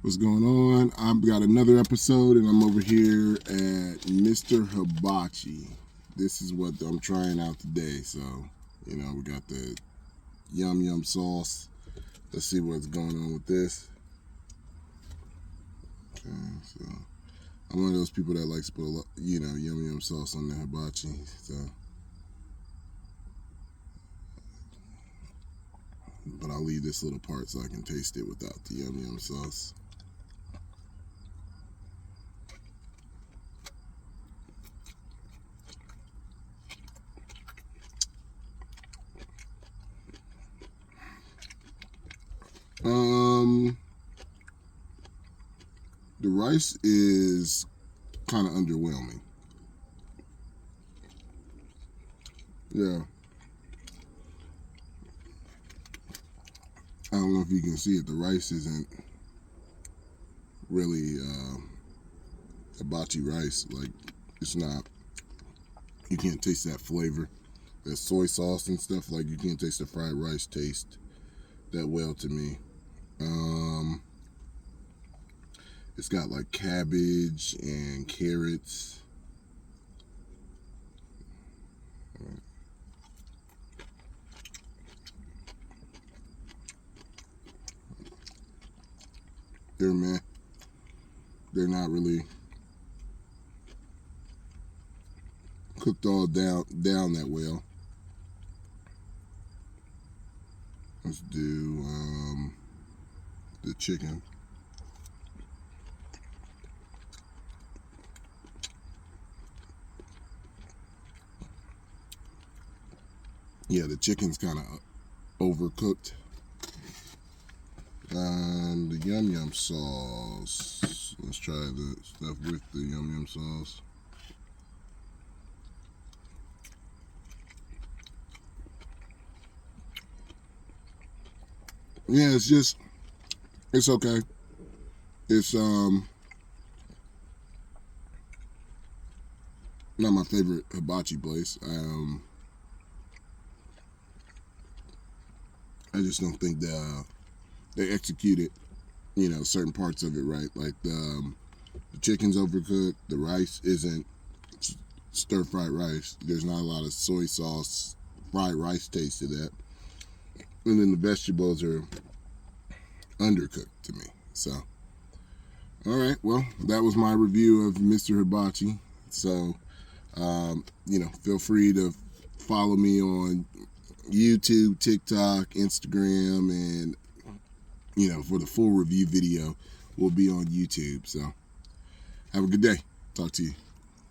What's going on? I've got another episode and I'm over here at Mr. Hibachi. This is what I'm trying out today. So, we got the yum yum sauce. Let's see what's going on with this. Okay, so I'm one of those people that likes to put a lot, yum yum sauce on the hibachi. So, but I'll leave this little part so I can taste it without the yum yum sauce. The rice is kind of underwhelming. Yeah. I don't know if you can see it. The rice isn't really hibachi rice. Like, it's not. You can't taste that flavor. That soy sauce and stuff. Like, you can't taste the fried rice taste that well to me. It's got like cabbage and carrots. They're not really cooked all down that well. Let's do the chicken. Yeah, the chicken's kind of overcooked. The yum yum sauce. Let's try the stuff with the yum yum sauce. Yeah, it's okay. It's not my favorite hibachi place. I just don't think they executed, certain parts of it right. Like the chicken's overcooked. The rice isn't stir-fried rice. There's not a lot of soy sauce, fried rice taste to that. And then the vegetables are undercooked to me. So, all right. Well, that was my review of Mr. Hibachi. So, feel free to follow me on YouTube, TikTok, Instagram, and for the full review video will be on YouTube. So have a good day. Talk to you.